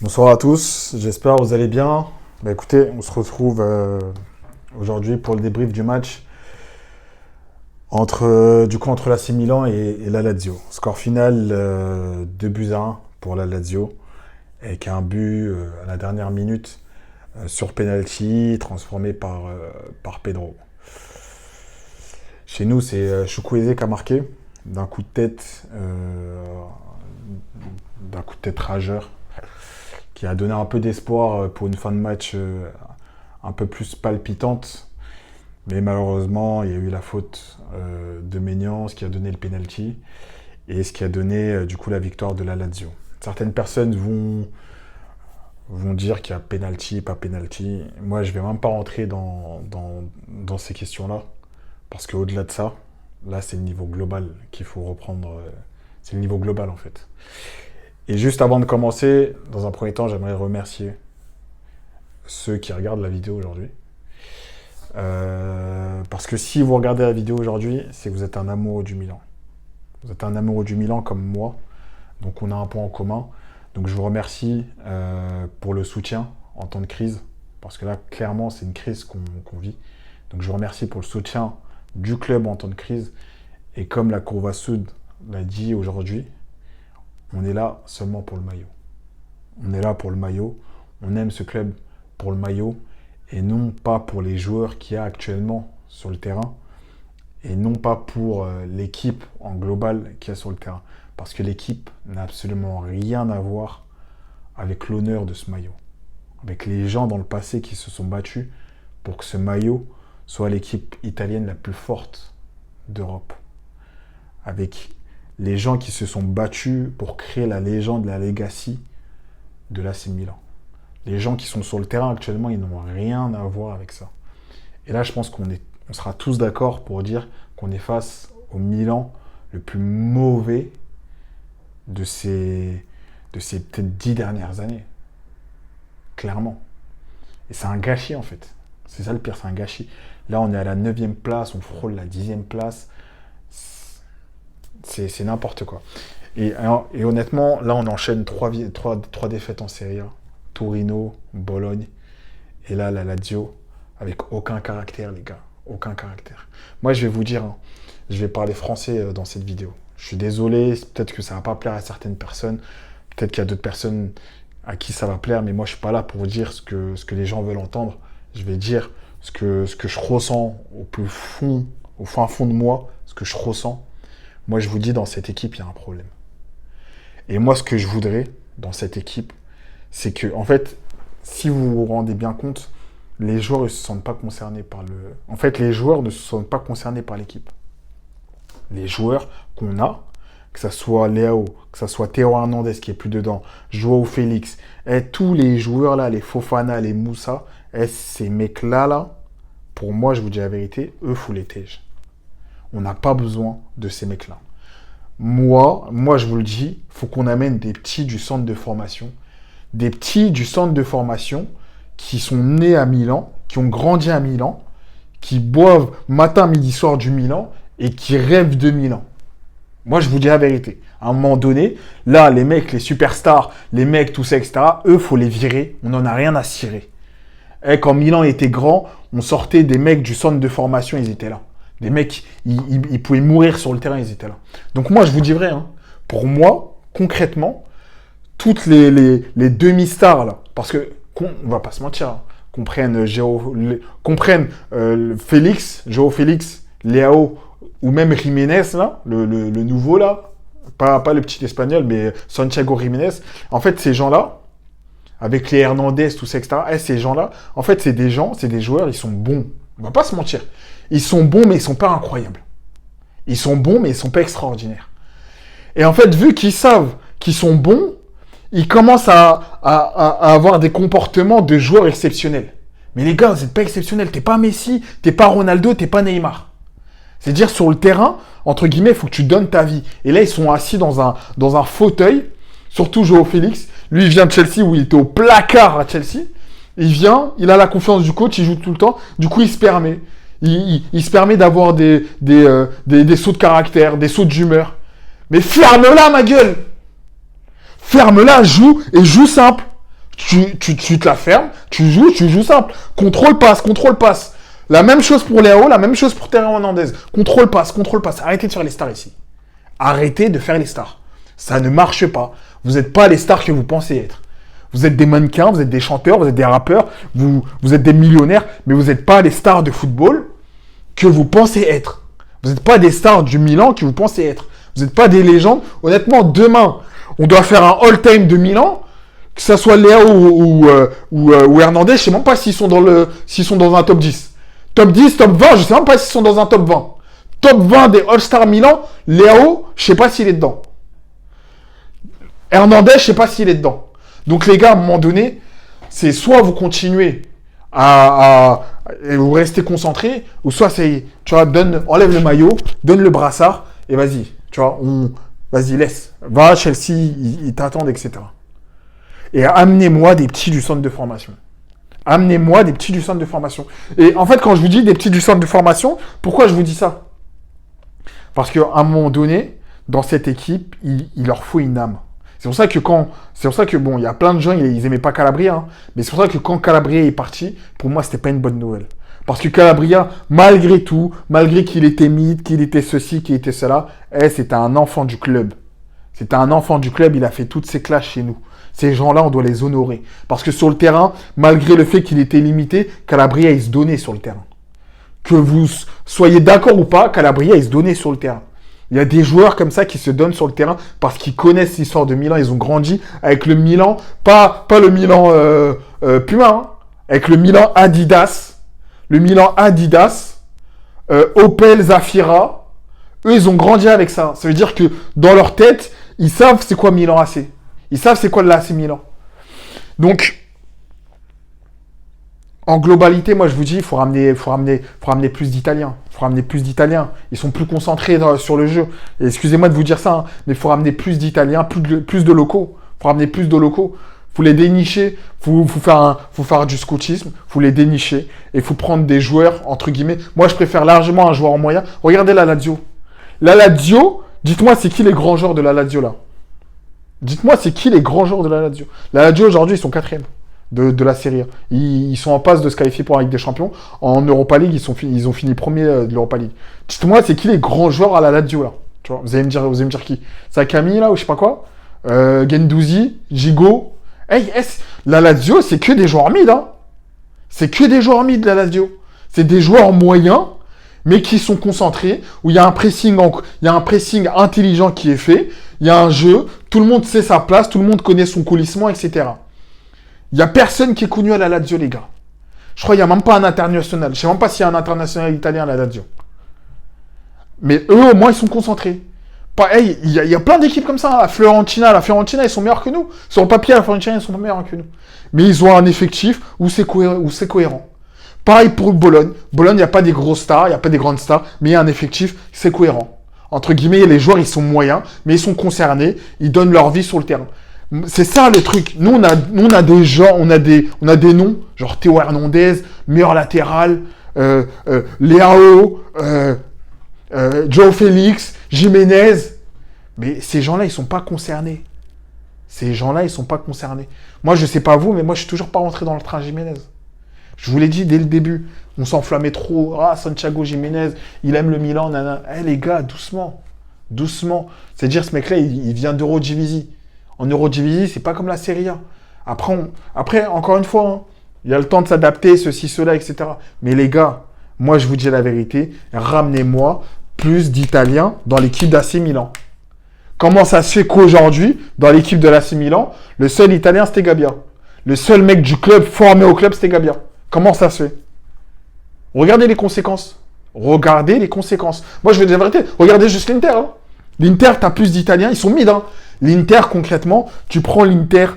Bonsoir à tous, j'espère que vous allez bien. Écoutez, on se retrouve aujourd'hui pour le débrief du match entre l'AC Milan et la Lazio. Score final 2 buts à 1 pour la Lazio, avec un but à la dernière minute sur penalty transformé par Pedro. Chez nous, c'est Chukwueze qui a marqué d'un coup de tête, rageur, qui a donné un peu d'espoir pour une fin de match un peu plus palpitante. Mais malheureusement, il y a eu la faute de Maignan, ce qui a donné le penalty, et ce qui a donné du coup la victoire de la Lazio. Certaines personnes vont dire qu'il y a penalty, pas penalty. Moi, je ne vais même pas rentrer dans ces questions-là, parce qu'au-delà de ça, là, c'est le niveau global qu'il faut reprendre. C'est le niveau global, en fait. Et juste avant de commencer, dans un premier temps, j'aimerais remercier ceux qui regardent la vidéo aujourd'hui. Parce que si vous regardez la vidéo aujourd'hui, c'est que vous êtes un amoureux du Milan. Vous êtes un amoureux du Milan comme moi. Donc on a un point en commun. Donc je vous remercie pour le soutien en temps de crise. Parce que là, clairement, c'est une crise qu'on vit. Donc je vous remercie pour le soutien du club en temps de crise. Et comme la Curva Sud l'a dit aujourd'hui, on est là seulement pour le maillot. On est là pour le maillot. On aime ce club pour le maillot. Et non pas pour les joueurs qu'il y a actuellement sur le terrain. Et non pas pour l'équipe en global qu'il y a sur le terrain. Parce que l'équipe n'a absolument rien à voir avec l'honneur de ce maillot. Avec les gens dans le passé qui se sont battus pour que ce maillot soit l'équipe italienne la plus forte d'Europe. Avec les gens qui se sont battus pour créer la légende, la legacy de l'AC Milan. Les gens qui sont sur le terrain actuellement, ils n'ont rien à voir avec ça. Et là, je pense qu'on sera tous d'accord pour dire qu'on est face au Milan le plus mauvais de ces peut-être 10 dernières années. Clairement. Et c'est un gâchis, en fait. C'est ça le pire, c'est un gâchis. Là, on est à la 9e place, on frôle la 10e place. C'est n'importe quoi. Et honnêtement, là, on enchaîne 3 défaites en Serie A. Torino, Bologne, et là, la Lazio, avec aucun caractère, les gars. Aucun caractère. Moi, je vais vous dire, je vais parler français dans cette vidéo. Je suis désolé, peut-être que ça va pas plaire à certaines personnes. Peut-être qu'il y a d'autres personnes à qui ça va plaire, mais moi, je suis pas là pour dire ce que les gens veulent entendre. Je vais dire ce que je ressens au fin fond de moi, ce que je ressens. Moi, je vous dis, dans cette équipe, il y a un problème. Et moi, ce que je voudrais dans cette équipe, c'est que, en fait, si vous vous rendez bien compte, les joueurs ne se sentent pas concernés par le... En fait, les joueurs ne se sentent pas concernés par l'équipe. Les joueurs qu'on a, que ce soit Léao, que ce soit Théo Hernandez qui est plus dedans, Joao Félix, et tous les joueurs là, les Fofana, les Moussa, ces mecs-là, pour moi, je vous dis la vérité, eux, faut les tèges. On n'a pas besoin de ces mecs-là. Moi, je vous le dis, il faut qu'on amène des petits du centre de formation. Des petits du centre de formation qui sont nés à Milan, qui ont grandi à Milan, qui boivent matin, midi, soir du Milan et qui rêvent de Milan. Moi, je vous dis la vérité. À un moment donné, là, les mecs, les superstars, les mecs, tout ça, etc., eux, faut les virer. On n'en a rien à cirer. Et quand Milan était grand, on sortait des mecs du centre de formation, ils étaient là. Des mecs, ils pouvaient mourir sur le terrain, ils étaient là. Donc moi, je vous dis vrai, pour moi, concrètement, toutes les demi-stars, là, parce que, on va pas se mentir, qu'on prenne Félix, Joao Félix, Léao, ou même Jiménez, là, le nouveau, là, pas le petit espagnol, mais Santiago Jiménez, en fait, ces gens-là, avec les Hernandez, tout ça, etc., ces gens-là, en fait, c'est des joueurs, ils sont bons. On va pas se mentir. Ils sont bons, mais ils sont pas incroyables. Ils sont bons, mais ils sont pas extraordinaires. Et en fait, vu qu'ils savent qu'ils sont bons, ils commencent à avoir des comportements de joueurs exceptionnels. Mais les gars, vous n'êtes pas exceptionnels. T'es pas Messi, t'es pas Ronaldo, t'es pas Neymar. C'est-à-dire, sur le terrain, entre guillemets, il faut que tu donnes ta vie. Et là, ils sont assis dans un fauteuil, surtout Joao Félix. Lui, il vient de Chelsea, où il était au placard à Chelsea. Il vient, il a la confiance du coach, il joue tout le temps. Du coup, il se permet. Il se permet d'avoir des sauts de caractère, des sauts d'humeur. Mais ferme-la, ma gueule! Ferme-la, joue simple. Tu te la fermes, tu joues simple. Contrôle passe. La même chose pour Léao, la même chose pour Théo Hernandez. Contrôle passe. Arrêtez de faire les stars ici. Arrêtez de faire les stars. Ça ne marche pas. Vous n'êtes pas les stars que vous pensez être. Vous êtes des mannequins, vous êtes des chanteurs, vous êtes des rappeurs, vous êtes des millionnaires, mais vous n'êtes pas les stars de football que vous pensez être. Vous n'êtes pas des stars du Milan que vous pensez être. Vous n'êtes pas des légendes. Honnêtement, demain, on doit faire un all-time de Milan, que ce soit Léao ou Hernandez, je ne sais même pas s'ils sont dans un top 10. Top 10, top 20, je ne sais même pas s'ils sont dans un top 20. Top 20 des All-Star Milan, Léao, je ne sais pas s'il est dedans. Hernandez, je ne sais pas s'il est dedans. Donc les gars, à un moment donné, c'est soit vous continuez et vous restez concentrés, ou soit c'est, tu vois, enlève le maillot, donne le brassard, et vas-y, tu vois, vas-y, laisse. Va à Chelsea, ils t'attendent, etc. Et amenez-moi des petits du centre de formation. Amenez-moi des petits du centre de formation. Et en fait, quand je vous dis des petits du centre de formation, pourquoi je vous dis ça? Parce qu'à un moment donné, dans cette équipe, il leur faut une âme. C'est pour ça que bon, il y a plein de gens, ils aimaient pas Calabria, hein, mais c'est pour ça que quand Calabria est parti, pour moi, c'était pas une bonne nouvelle. Parce que Calabria, malgré tout, malgré qu'il était mythe, qu'il était ceci, qu'il était cela, c'était un enfant du club. C'était un enfant du club, il a fait toutes ses classes chez nous. Ces gens-là, on doit les honorer. Parce que sur le terrain, malgré le fait qu'il était limité, Calabria, il se donnait sur le terrain. Que vous soyez d'accord ou pas, Calabria, il se donnait sur le terrain. Il y a des joueurs comme ça qui se donnent sur le terrain parce qu'ils connaissent l'histoire de Milan. Ils ont grandi avec le Milan, pas le Milan Puma, hein, avec le Milan Adidas. Le Milan Adidas, Opel Zafira. Eux, ils ont grandi avec ça. Ça veut dire que dans leur tête, ils savent c'est quoi Milan AC. Ils savent c'est quoi le AC Milan. Donc, en globalité, moi je vous dis, il faut ramener plus d'Italiens. Il faut ramener plus d'Italiens. Ils sont plus concentrés sur le jeu. Et excusez-moi de vous dire ça, hein, mais il faut ramener plus d'Italiens, plus de locaux. Il faut ramener plus de locaux. Il faut les dénicher. Il faut faire du scoutisme. Il faut les dénicher. Et il faut prendre des joueurs, entre guillemets. Moi, je préfère largement un joueur moyen. Regardez la Lazio. La Lazio, dites-moi, c'est qui les grands joueurs de la Lazio là? Dites-moi, c'est qui les grands joueurs de la Lazio? La Lazio, aujourd'hui, ils sont 4e. De la Serie A. Ils sont en passe de se qualifier pour la Ligue des Champions. En Europa League, ils ont fini premier de l'Europa League. Dites-moi, c'est qui les grands joueurs à la Lazio, là? Tu vois, vous allez me dire qui? Sakami, là, ou je sais pas quoi? Guendouzi, Gigot. La Lazio, c'est que des joueurs mid, hein? C'est que des joueurs mid, la Lazio. C'est des joueurs moyens, mais qui sont concentrés, où il y a un pressing intelligent qui est fait, il y a un jeu, tout le monde sait sa place, tout le monde connaît son coulissement, etc. Il n'y a personne qui est connu à la Lazio, les gars. Je crois qu'il n'y a même pas un international. Je ne sais même pas s'il y a un international italien à la Lazio. Mais eux, au moins, ils sont concentrés. Il y a plein d'équipes comme ça. La Fiorentina, ils sont meilleurs que nous. Sur le papier, la Fiorentina, ils sont pas meilleurs que nous. Mais ils ont un effectif où c'est cohérent. Pareil pour Bologne. Bologne, il n'y a pas des grosses stars, il n'y a pas des grandes stars, mais il y a un effectif, c'est cohérent. Entre guillemets, les joueurs, ils sont moyens, mais ils sont concernés, ils donnent leur vie sur le terrain. C'est ça le truc. Nous, on a des gens, on a des noms, genre Théo Hernandez, meilleur latéral, Léao, Joe Félix, Jiménez. Mais ces gens-là, ils sont pas concernés. Moi, je sais pas vous, mais moi, je suis toujours pas rentré dans le train Jiménez. Je vous l'ai dit dès le début. On s'enflammait trop. Ah, Santiago Jiménez, il aime le Milan, nanana. Les gars, doucement. C'est-à-dire, ce mec-là, il vient d'Eurodivisie. En Eurodivisie, c'est pas comme la Serie A. Après, encore une fois, hein, il y a le temps de s'adapter, ceci, cela, etc. Mais les gars, moi, je vous dis la vérité, ramenez-moi plus d'Italiens dans l'équipe d'AC Milan. Comment ça se fait qu'aujourd'hui, dans l'équipe de l'AC Milan, le seul Italien, c'était Gabbia. Le seul mec du club formé au club, c'était Gabbia. Comment ça se fait? Regardez les conséquences. Moi, je veux dire la vérité. Regardez juste l'Inter. Hein. L'Inter, t'as plus d'Italiens. Ils sont mid. Hein. L'Inter, concrètement, tu prends l'Inter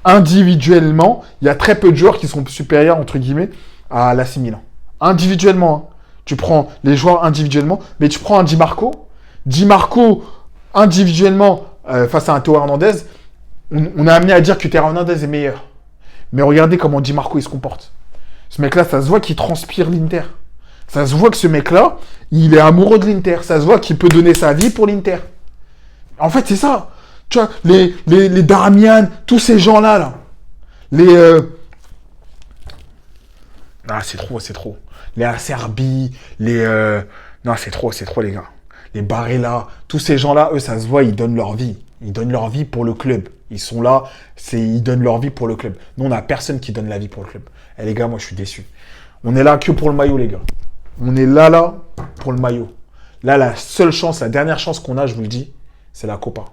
individuellement. Il y a très peu de joueurs qui sont supérieurs, entre guillemets, à l'AC Milan. Individuellement. Hein. Tu prends les joueurs individuellement. Mais tu prends un Di Marco. Di Marco, individuellement, face à un Théo Hernandez, on a amené à dire que Théo Hernandez est meilleur. Mais regardez comment Di Marco il se comporte. Ce mec-là, ça se voit qu'il transpire l'Inter. Ça se voit que ce mec-là, il est amoureux de l'Inter. Ça se voit qu'il peut donner sa vie pour l'Inter. En fait, c'est ça. Tu vois, les Darmian, tous ces gens-là, là. Les... Ah, c'est trop, c'est trop. Les Acerbi, les... Non, c'est trop, les gars. Les Barella, tous ces gens-là, eux, ça se voit, ils donnent leur vie. Ils donnent leur vie pour le club. Ils sont là, ils donnent leur vie pour le club. Nous, on n'a personne qui donne la vie pour le club. Eh, les gars, moi, je suis déçu. On est là que pour le maillot, les gars. On est là, pour le maillot. Là, la seule chance, la dernière chance qu'on a, je vous le dis, c'est la Copa.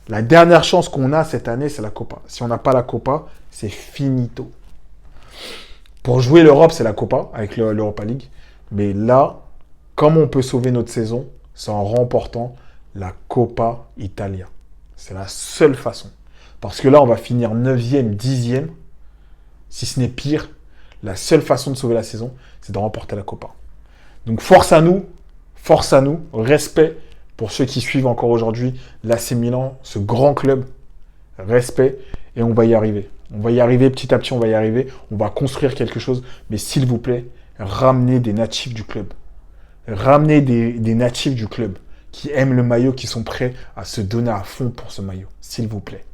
La dernière chance qu'on a cette année, c'est la Copa. Si on n'a pas la Copa, c'est finito. Pour jouer l'Europe, c'est la Copa, avec l'Europa League. Mais là, comme on peut sauver notre saison, c'est en remportant la Coppa Italia. C'est la seule façon. Parce que là, on va finir 9e, 10e. Si ce n'est pire, la seule façon de sauver la saison, c'est de remporter la Coppa. Donc force à nous, respect pour ceux qui suivent encore aujourd'hui l'AC Milan, ce grand club, respect, et on va y arriver. On va y arriver petit à petit, on va y arriver, on va construire quelque chose, mais s'il vous plaît, ramenez des natifs du club. Ramenez des natifs du club qui aiment le maillot, qui sont prêts à se donner à fond pour ce maillot, s'il vous plaît.